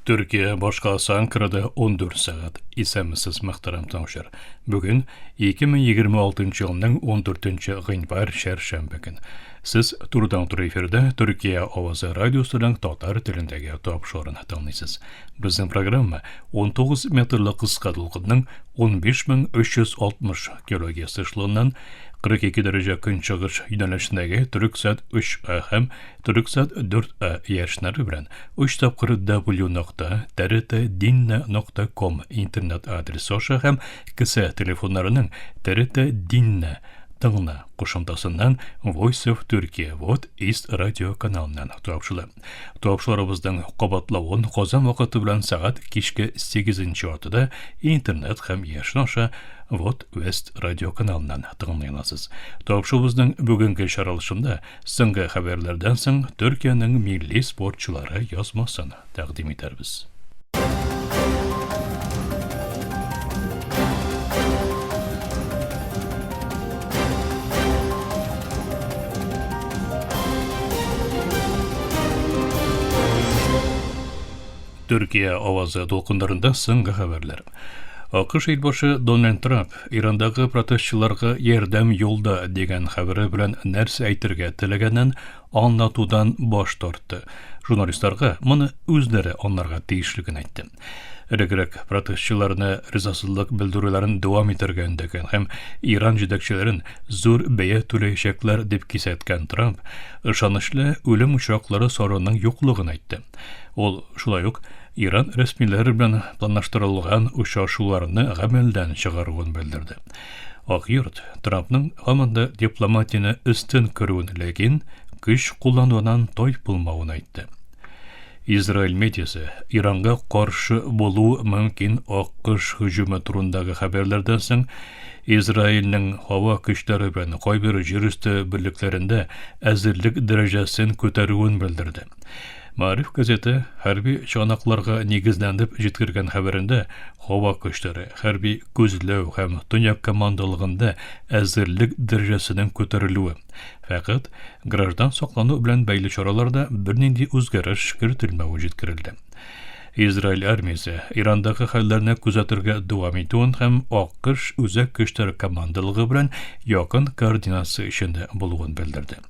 Türkiye başkası Ankara'da 14 saat. İsəmisiz muhtaram tamaşalar. Bugün 2026 yılının 14. g'invar şerşembe gün. Siz turdan tur efirde Türkiye Ovazi Radyosu'nun Tatar tilindagi topşorunu tanıysınız. Bizim programma 19 metrlik kıska dolgudның 15360 kHz ışığından 42 derece künçağış yönelişindeki Türksat 3A hem Türksat 4A yaşları bilen 3 tapkırı w.trt.dinne.com internet adresi olsa hem kısa telefonlarının TRT-Dinne Tığına qoşumtasından Voice of Turkey East Radio kanalından tuapşılı. Tuapşılarımızdan qabatlauын qozan vaqti bilan saat kişki 8 ortada internet hem yaşnaşa West Radio kanalından tığınlayınasız. Tuapşımızdan bugünkü şaralışında sınғы haberlerden soң Türkiye'nin milli sportçuları yazmasını təqdim eterbiz. Türkiye Ovazı dolkunlarında sınғы haberler. AQSh elbaşı Donald Trump İranдағы protestçilarga yerdem yolda деген haberi bilen нәрсе әйтергә теләгәнен anlatudan boş torttu. Jurnalistlarga мұны үзләре onlarga тиешлеген әйтте. Элегрәк protestçilarına rızasızlık bildirүләрен дәвам итәргәндәген һәм İran җитәкчеләрен зур бәя түләячәкләр дип кисәткән Trump ышанычлы үлем учаклары сорының юклыгын әйтте. Ул шулай ук İran resmileri bilen planlaştırılgan uçuşlarını гамәлдән чыгаруын белдерде. Ак йорт Trumpның һаманда дипломатияны üstün күрүен, ләкин көч кулланудан тайпылмавын әйтте. Израиль медиасы Иранга каршы булу мөмкин AQSh һөҗүме турындагы хәбәрләрдән соң Израильнең һава көчләре белән кайбер җир өсте берлекләрендә әзерлек дәрәҗәсен күтәрүен белдерде. Marif газеты хәрби чыганакларга нигезләнеп җиткергән хәбәрендә һава көчләре хәрби күзләү һәм төньяк командалыгында әзерлек дәрәҗәсенең күтәрелүе. Фәкать граждан саклану белән бәйле чараларда бернинди үзгәреш кертелмәүе җиткерелде. Израиль армиясе Ирандагы хәлләрне күзәтергә дәвам итүен һәм AQSh үзәк көчләре командалыгы белән якын координация эшендә булуын белдерде.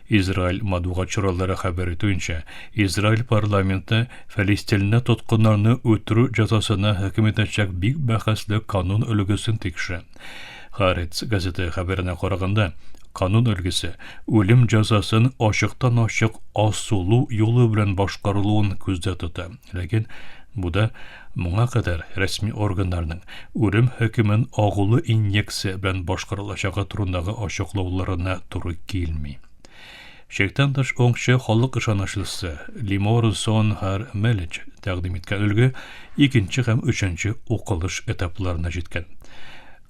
Израиль матбугатчылары хәбәр итүенчә, Израиль парламенты Фәлистинне тоткыннарны үтерү җәзасына хөкем итәчәк бик бәхәсле канун өлгесен тикшерә. Haaretz газеты хәбәренә караганда, канун өлгесе үлем җәзасын ачыктан-ачык асылу юлы белән башкарылуын күздә тота. Ләкин бу да моңа кадәр рәсми органнарның үлем хөкемен агулы инъекция белән башкарылачагы турындагы ачыклауларына туры килми. Шектан тыш оңчы халык ышанычлысы Limor Sonhar Melic тәкъдим иткән өлге 2 һәм 3 укылыш этапларына җиткән.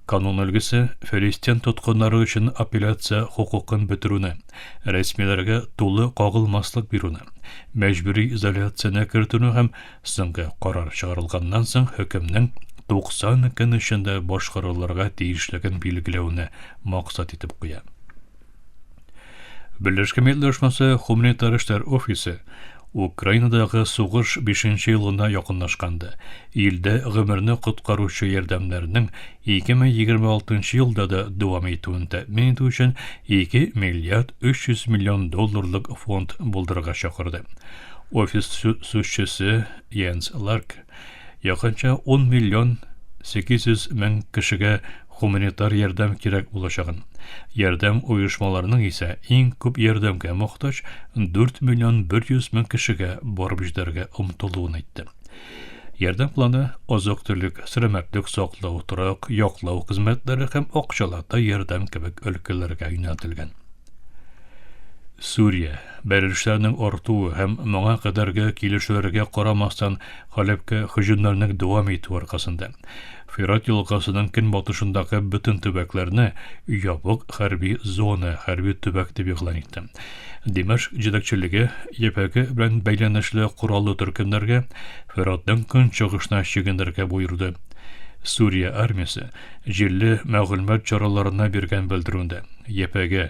Канун өлгесе Фәлистин тоткыннары өчен апелляция хукукын бетерүне, рәсмиләргә тулы кагылмаслык бирүне, мәҗбүри изоляцияны кертүне һәм соңгы карар чыгарылганнан соң хөкемнең 90 көн эчендә башкарылырга тиешлеген билгеләүне максат итеп куя. Birleşmiş Milletler Humanitar эшләр офисы Украинадагы сугыш 5 елына якынлашканды. Илдә гомерне коткаручы ярдәмнәрнең 2026 елда да дәвам итүен тәэмин итү өчен 2 миллиард 300 миллион долларлык фонд булдырырга чакырды. Офис сүзчесе Jens Lark якынча 10 миллион 800 мең кешегә humanitar ярдәм кирәк булачагын. Ярдәм оешмаларының исә иң күп ярдәмгә мохтаҗ 4 миллион 100 мең кешегә барып җитәргә омтылуын әйтте. Ярдәм планы азык-төлек, сәламәтлек саклау, торак, яклау хезмәтләре һәм акчалата ярдәм кебек өлкәләргә юнәлтелгән. Сүрия бәрелешләрнең артуы һәм моңа кадәрге килешүләргә карамастан Халепкә һөҗүмнәрнең дәвам итү аркасында Фират елгасының көнбатышындагы бөтен төбәкләрне ябык хәрби зона, хәрби төбәк дип игълан итте. Димашк җитәкчелеге ЕПГ белән бәйләнешле кораллы төркемнәргә Фиратның көнчыгышына чигендергә буйрды. Сүрия армиясе җирле мәгълүмат чараларына биргән белдерүендә ЕПГ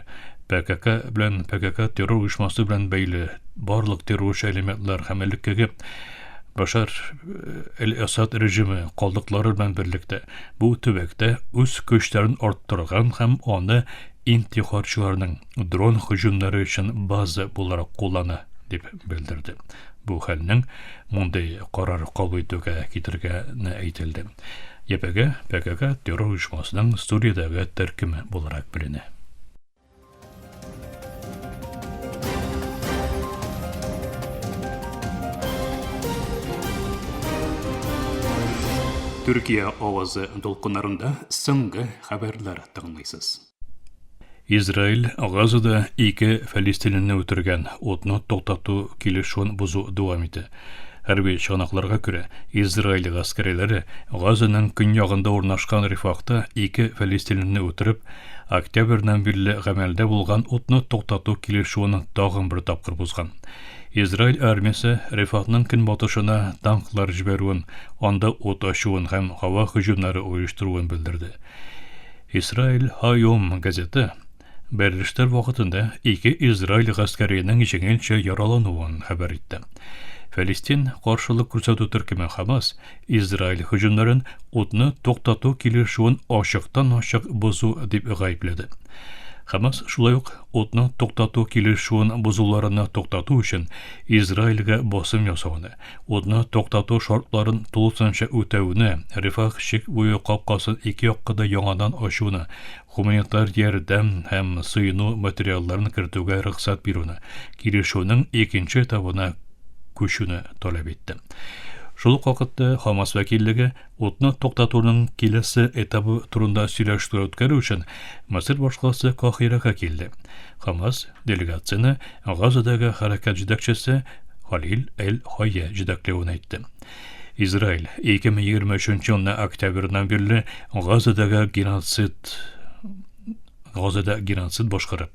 PKK белән PKK террор оешмасы белән бәйле барлык террор элементлар һәм элеккеге Башар el-Асад режимы калдыклары белән берлектә бу төбәктә үз көчләрен арттырган һәм аны интихарчыларның дрон һөҗүмнәре өчен база буларак куллана дип белдерде. Бу хәлнең мондай карар кабул итүгә китергәне әйтелде. ПКК террор оешмасының Суриядәге төркеме буларак беленә. Türkiye авазы долкыннарында соңгы хәбәрләр тыңлыйсыз. Израиль Газада 2 фәлистинлене үтергән утны туктату килешүен бузу дәвам итә. Хәрби чыганакларга күрә, Израиль гаскәрләре Газаның көньягында урнашкан Рифахта 2 фәлистинлене үтереп, октябрьдән бирле гамәлдә булган утны туктату килешүен тагын бер тапкыр бузган. Израиль армиясе Рифахның көнбатышына танклар җибәрүен, анда ут ачуын һәм һава һөҗүмнәре оештыруын белдерде. Израиль Хайом газеты берлештер вакытында 2 Израиль гаскәренең җиңелчә яралануын хәбәр итте. Фәлестин каршылык күрсәтү төркеме Хамас Израиль һөҗүмнәрен утны туктату килешүен ачыктан-ачык бозу дип гаепләде. Хамас шулай ук утны туктату килешүен бозуларны туктату өчен Израильгә басым ясауны, утны туктату шартларын тулысынча үтәүне, Рифах шик буе капкасын 2 якка яңадан ачуны, гуманитар ярдәм һәм сыйну материалларын кертүгә рөхсәт бирүне, килешүнең 2нче этабына күчүне таләп итте. Шул ук вакытта Хамас вәкиллеге утны туктатуның киләсе этабы турында сөйләшү үткәрү өчен Мисыр башкаласы Каһирәгә килде. Хамас делегацияне Газадагы хәрәкәт җитәкчесе Халил Эль-Хайя җитәкләвен әйтте. Израиль 2023 елның октябрьдән бирле Газадагы геноцид башкарып,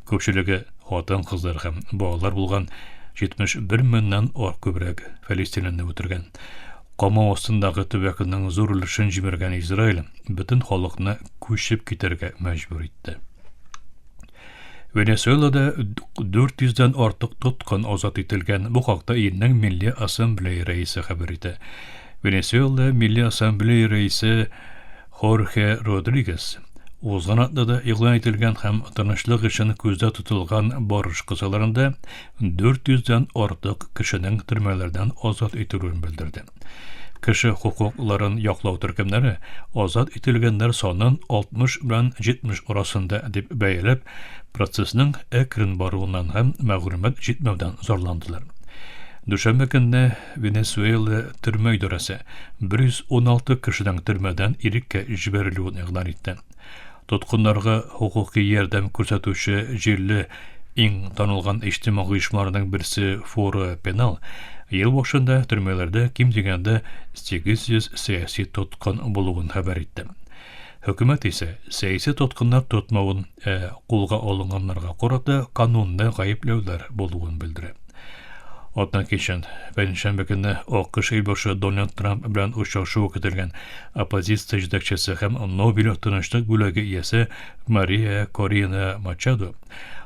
күпчелеге хатын-кызлар һәм балалар булган 71 меңнән күбрәк фәлестинлене үтергән. Камау астындагы төбәкнең зур өлешен җибәргән Израиль бөтен халыкны күчеп китәргә мәҗбүр итте. Венесуэлада 400-дән артык тоткын азат ителгән. Бу хакта илнең Милли ассамблея рәисе хәбәр итә. Венесуэла Милли ассамблея рәисе Хорхе Родригес узган атнада игълан ителгән һәм тынычлык өчен күздә тотылган барыш кысаларында 400-дән артык кешенең төрмәләрдән азат ителүен белдерде. Кеше хукукларын яклау төркемнәре азат ителгәннәр санын 60 белән 70 арасында дип бәяләп, процессның әкрен баруыннан һәм мәгълүмат җитмәүдән зарландылар. Дүшәмбе көнне Венесуэла төрмә идарәсе 116 кешенең төрмәдән иреккә җибәрелүен игълан итте. Тоткыннарга хукукый ярдәм күрсәтүче җирле иң танылган иҗтимагый оешмаларның берсе Фора Пенал ел башында төрмәләрдә ким дигәндә 800 сәяси тоткын булуын хәбәр итте. Хөкүмәт исә сәяси тоткыннар тотмавын, кулга алынганнарга карата канунда гаепләүләр булуын белдерә. Атна кичен пәнҗшәмбе көнне АКШ башы Дональд Трамп белән очрашу көтелгән оппозиция җитәкчесе һәм Нобель тынычлык бүләге иясе Мария Корина Мачадо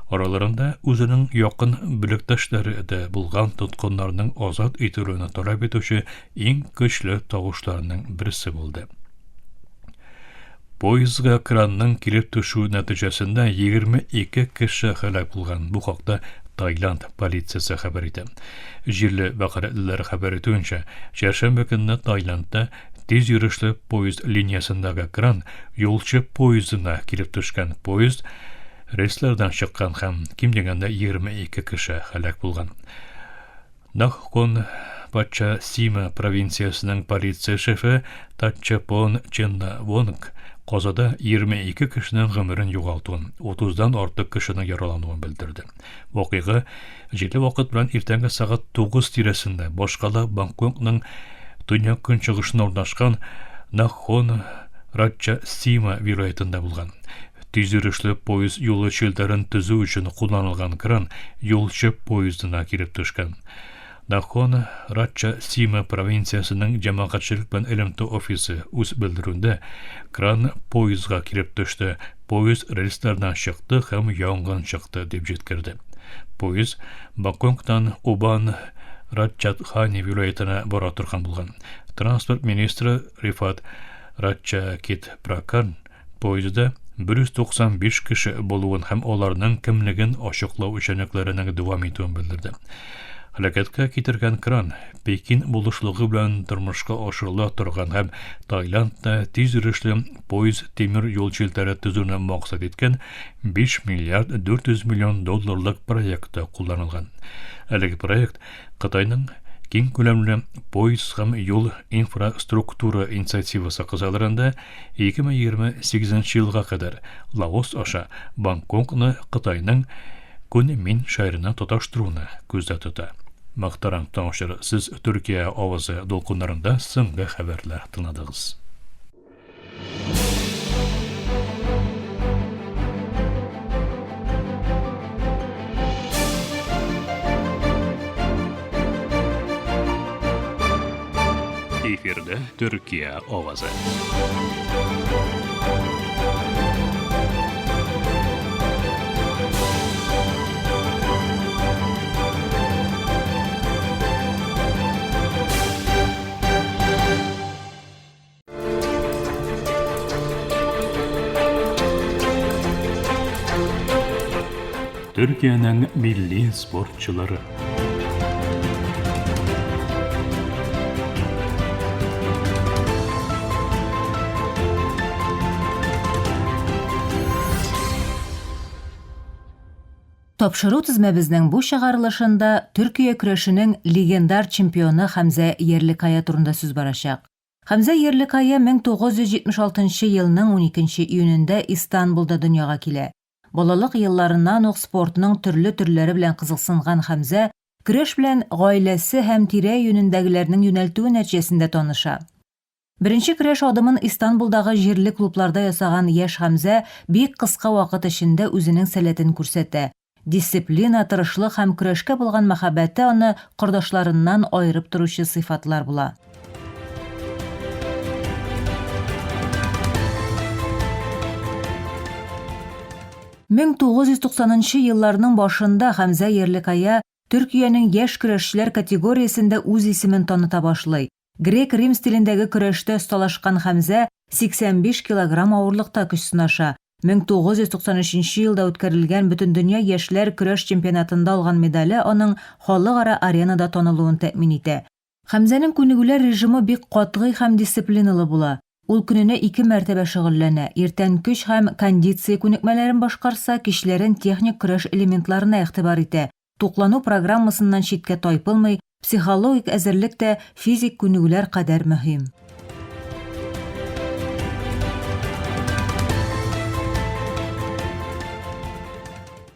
араларында үзенең якын бүлектәшләре дә булган тоткыннарның азат ителүен таләп итүче иң көчле тавышларның берсе булды. Поездга кранның килеп төшү нәтиҗәсендә 22 кеше һәлак булган. Бу хакта Таиланд полициясе хәбәр итә. Җирле вәкаләтләр хәбәр итүенчә, чәршәмбе көнне Таиландта тиз йөрүчле поезд линиясындагы кран юлчы поездына килеп төшкән. Поезд рейслардан чыккан һәм ким дигәндә 22 кеше һәлак булган. Нахкон Патча Сима провинциясының полиция шефы Таччапон Ченнавонг казада 22 кешенең гомерен югалтуын, 30-дан артык кешенең яралануын белдерде. Вакыйга җирле вакыт белән иртәнге сагат 9 тирәсендә башкала Бангкокның төньяк көнчыгышында урнашкан Нахон Ратча Сима вилаятында булган. Тиз йөрүчле поезд юлы челтәрен төзү өчен кулланылган кран юлчы поездына килеп төшкән. Нахон Ратча Сима провинциясының җәмәгатьчелек белән элемтә офисы үз белдерүендә кран поездга килеп төште. Поезд рельслардан чыкты һәм янгын чыкты дип җиткерде. Поезд Бангкоктан Убан Раджатхани вилоятына бара торган булган. Транспорт министры Рифат Раджакит Пракан поездда 195 кеше булуын һәм аларның кемлеген ачыклау эшчәнлекләренең дәвам итүен белдерде. Һәлакәткә китергән кран Пекин булышлыгы белән тормышка ашырыла торган һәм Таиландта тиз йөрешле поезд тимер юл челтәре төзүне максат иткән 5 миллиард 400 миллион долларлык проектта кулланылган. Әлеге проект Кытайның киң күләмле поезд һәм юл инфраструктура инициативасы кысаларында 2028 елга кадәр Лаос аша Бангкокны Кытайның Куньмин шәһәренә тоташтыруны күздә тота. Мөхтәрәм тыңлаучылар, сез Төркия авызы дулкыннарында соңгы хәбәрләр тыңладыгыз. Эфирдә Төркия авызы. Төркиянең милли спортчылары. Тапшыру тизмәбезнең бу чыгарылышында Төркия көрәшенең легендар чемпионы Хәмзә Йерлекая турында сүз барачак. Хәмзә Йерлекая 1976 елның 12 июнендә Истанбулда дөньяга килә. Балалык елларыннан ук спортның төрле-төрләре белән кызыксынган Хәмзә көрәш белән гаиләсе һәм тирә юнендәгеләрнең юнәлтүе нәтиҗәсендә таныша. Беренче көрәш адымын Истанбулдагы җирле клубларда ясаган яшь Хәмзә бик кыска вакыт эчендә үзенең сәләтен күрсәтә. Дисциплина, тырышлык һәм көрәшкә булган мәхәббәте аны кордашларыннан айырып торучы сыйфатлар була. Мең 1990 елларның башында Хәмзә Йерлекая Төркиянең яшь көрәшчеләр категориясендә үз исемен таныта башлый. Грек-рим стилендәге көрәштә осталашкан Хәмзә 85 килограмм авырлыкта көч сынаша. 1993 елда үткәрелгән Бөтендөнья яшьләр көрәш чемпионатында алган медале аның халыкара аренада танылуын тәэмин итә. Хәмзәнең күнегүләр режимы бик катгый һәм дисциплиналы була. Ул көненә 2 мәртәбә шөгыльләнә. Иртән көч һәм кондиция күнекмәләрен башкарса, кичләрен техник көрәш элементларына игътибар итә. Туклану программасыннан читкә тайпылмый, психологик әзерлек тә физик күнегүләр кадәр мөһим.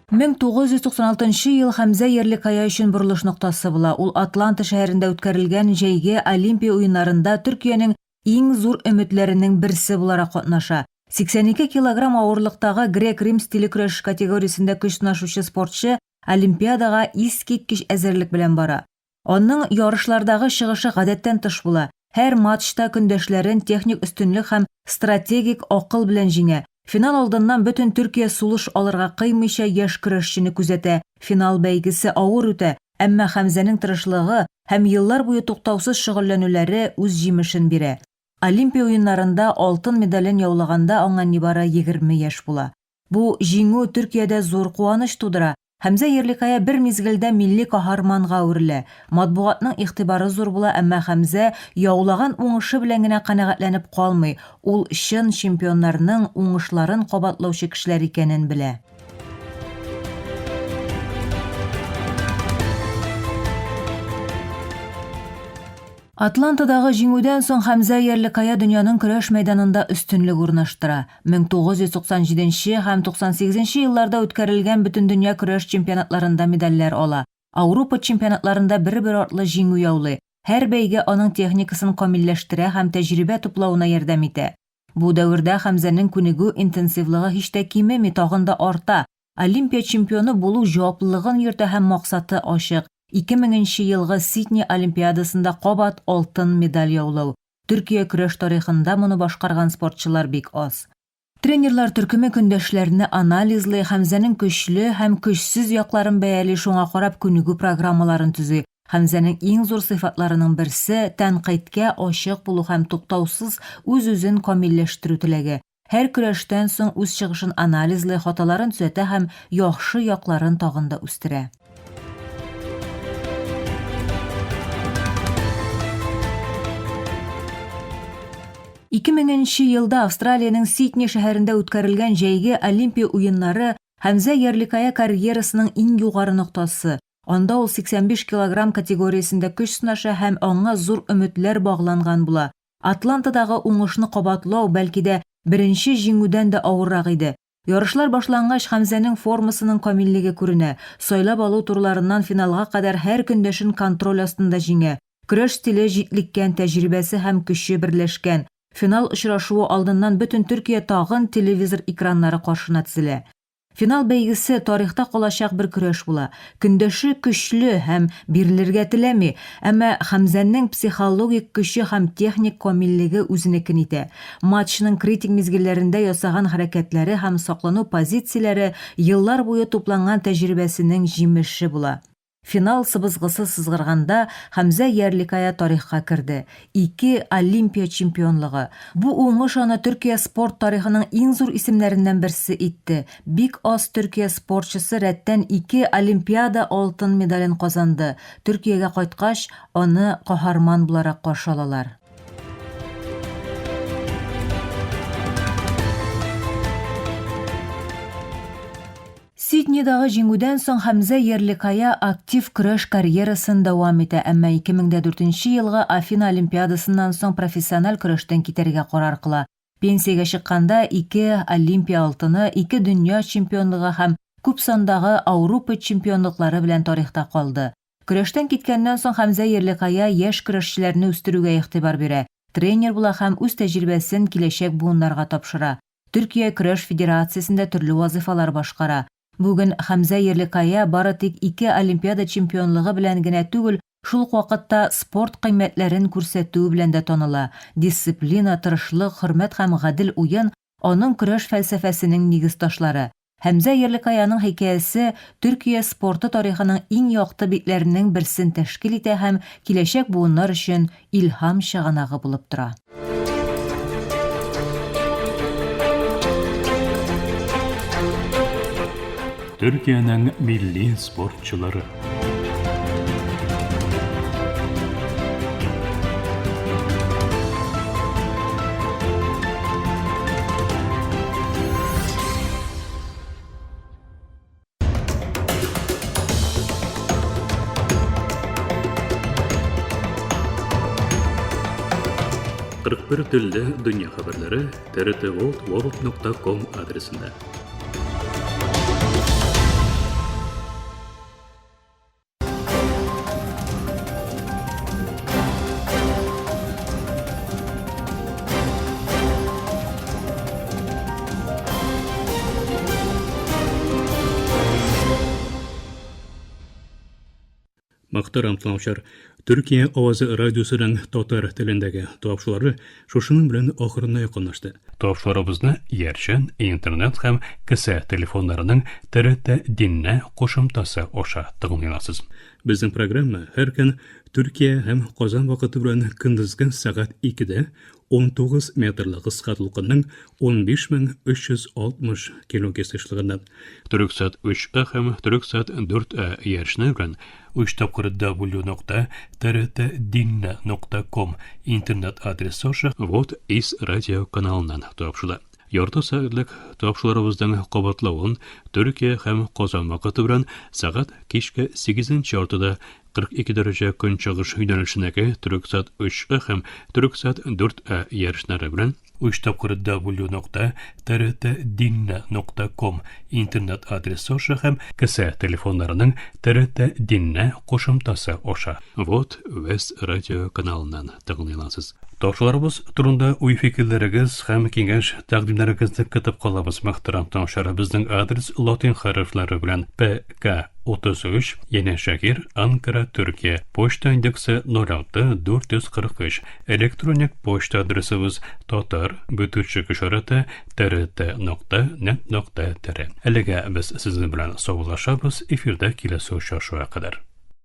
Мең 1996 ел Хәмзә Йерлекая өчен борылыш ноктасы була. Ул Атланта шәһәрендә үткәрелгән җәйге Олимпия уеннарында Төркиянең иң зур өметләренең берсе буларак катнаша. 82 килограмм авырлыктагы грек-рим стиле көрәш категориясендә көч сынашучы спортчы Олимпиадага искиткеч әзерлек белән бара. Аның ярышлардагы чыгышы гадәттән тыш була. Һәр матчта көндәшләрен техник өстенлек һәм стратегик акыл белән җиңә. Финал алдыннан бөтен Төркия сулыш алырга кыймыйча яшь көрәшчене күзәтә. Финал бәйгесе авыр үтә, әмма Хәмзәнең тырышлыгы һәм еллар буе туктаусыз шөгыльләнүләре үз җимешен бирә. Олимпия уеннарында алтын медален яулаганда аңа нибары 20 яшь була. Бу җиңү Төркиядә зур куаныч тудыра. Хәмзә Йерлекая бер мизгелдә милли каһарманга әверелә. Матбугатның игътибары зур була, әмма Хәмзә яулаган уңышы белән генә канәгатьләнеп калмый. Ул чын чемпионнарның уңышларын кабатлаучы кешеләр икәнен белә. Атлантадагы җиңүдән соң Хәмзә Йерлекая дөньяның көрәш мәйданында өстенлек урнаштыра. 1997 һәм 98 елларда үткәрелгән Бөтендөнья көрәш чемпионатларында медальләр ала. Ауропа чемпионатларында бер-бер артлы җиңү яулый. Һәр бәйге аның техникасын камилләштерә һәм тәҗрибә туплауына ярдәм итә. Бу дәвердә Хәмзәнең күнегү интенсивлыгы һич тә кимеми, тагын да арта. Олимпия чемпионы булу җаваплылыгын йөртә һәм максаты ачык. 2000 елгы Сидней Олимпиадасында кабат алтын медаль яулау. Төркия көрәш тарихында моны башкарган спортчылар бик аз. Тренерлар төркеме көндәшләрне анализлый, Хәмзәнең көчле һәм көчсез якларын бәяли, шуңа карап күнегү программаларын төзи. Хәмзәнең иң зур сыйфатларының берсе тәнкыйтькә ачык булу һәм туктаусыз үз-үзен камилләштерү теләге. Һәр көрәштән соң үз чыгышын анализлый, хаталарын төзәтә һәм яхшы якларын тагын да үстерә. 2000 елда Австралиянең Сидней шәһәрендә үткәрелгән җәйге Олимпия уеннары Хәмзә Ярликая карьерасының иң югары ноктасы. Анда ул 85 килограмм категориясендә көч сынаша һәм аңа зур өметләр багланган була. Атлантадагы уңышны кабатлау бәлки дә беренче җиңүдән дә авыррак иде. Ярышлар башлангач Хәмзәнең формасының камиллеге күренә. Сайлап алу турларыннан финалга кадәр һәр көндәшен контроль астында җиңә. Көрәш стиле җитлеккән, тәҗрибәсе һәм көче берләшкән. Финал очрашуы алдыннан бөтен Төркия тагын телевизор экраннары каршына тезелә. Финал бәйгесе тарихта калачак бер көрәш була. Көндәше көчле һәм бирелергә теләми, әмма Хәмзәнең психологик көче һәм техник камиллеге үзенекен итә. Матчның критик мизгилләрендә ясаган хәрәкәтләре һәм саклану позицияләре еллар буе тупланган тәҗрибәсенең җимеше була. Финал сыбызгысы сызгырганда Хәмзә Ярликая тарихка керде. 2 Олимпия чемпионлыгы. Бу уңыш аны Төркия спорт тарихының иң зур исемнәреннән берсе итте. Бик аз Төркия спортчысы рәттән 2 Олимпиада алтын медален казанды. Төркиягә кайткач, аны каһарман буларак каршы алалар. Сиднейдагы җиңүдән соң Хәмзә Ярликая актив көрәш карьерасын дәвам итә, әмма 2004 елга Афина Олимпиадасыннан соң профессиональ көрәштән китәргә карар кыла. Пенсиягә чыкканда 2 Олимпия алтыны, 2 дөнья чемпионлыгы һәм күп сандагы Ауропа чемпионлыклары белән тарихта калды. Көрәштән киткәннән соң Хәмзә Ярликая яшь көрәшчеләрне үстерүгә игътибар бирә. Тренер була һәм үз тәҗрибәсен киләчәк буыннарга тапшыра. Төркия көрәш федерациясендә төрле вазифалар башкара. Бүген Хәмзә Ярликая бары тик 2 Олимпиада чемпионлыгы белән генә түгел, шул ук вакытта спорт кыйммәтләрен күрсәтү белән дә таныла. Дисциплина, тырышлык, хөрмәт һәм гадел уен аның көрәш фәлсәфәсенең нигез ташлары. Хәмзә Ярликаяның хикәясе Төркия спорты тарихының иң якты битләренең берсен тәшкил итә һәм киләчәк буыннар өчен илһам чыганагы булып тора. Төркиянең милли спортчылары. Бер телдә дөнья хәбәрләре trtworld.com адресында. Мактарам тыңлаучылар, Төркия авазы радиосының татар телендәге тапшырулары шушының белән ахырына якынлашты. Тапшыруларыбызны Ярчан, интернет һәм кесә телефоннарының TRT Dinне кушымтасы аша тыңлыйсыз. Безнең программа һәр көн Төркия һәм Казан вакыты белән көндезге сәгать 2дә 19 метрлык кыска толкынның 15360 килогерц эшлегендә. Төрксат 3А һәм Төрксат 4А ярышны белән www.trtdinne.com интернет адресы аша вот из радио каналыннан тапшыла. Ярты сәгатьлек тапшыруларыбызның кабатлавын Төркия һәм Казан вакыты белән сәгать кичке 8нче артыда 42 дәрәҗә көнчыгыш юнәлешендәге Төрксат 3А һәм Төрксат 4А ярышлары белән www.trtdinne.com интернет адресы аша һәм кесә телефоннарының TRT Dinне кушымтасы аша вот Вес радио каналыннан тыңлыйсыз. Тапшыруларыбыз турында уй-фикерләрегез һәм киңәш тәкъдимнәрегезне көтеп калабыз. Мөхтәрәм тыңлаучылар, безнең адрес латин хәрефләре белән PK33 Яне Шакир, Анкара, Төркия. Почта индексы 06443. Электроник почта адресыбыз tatar@trt.net.tr. Әлегә без сезнең белән саулашабыз. Эфирдә киләсе очрашуга кадәр.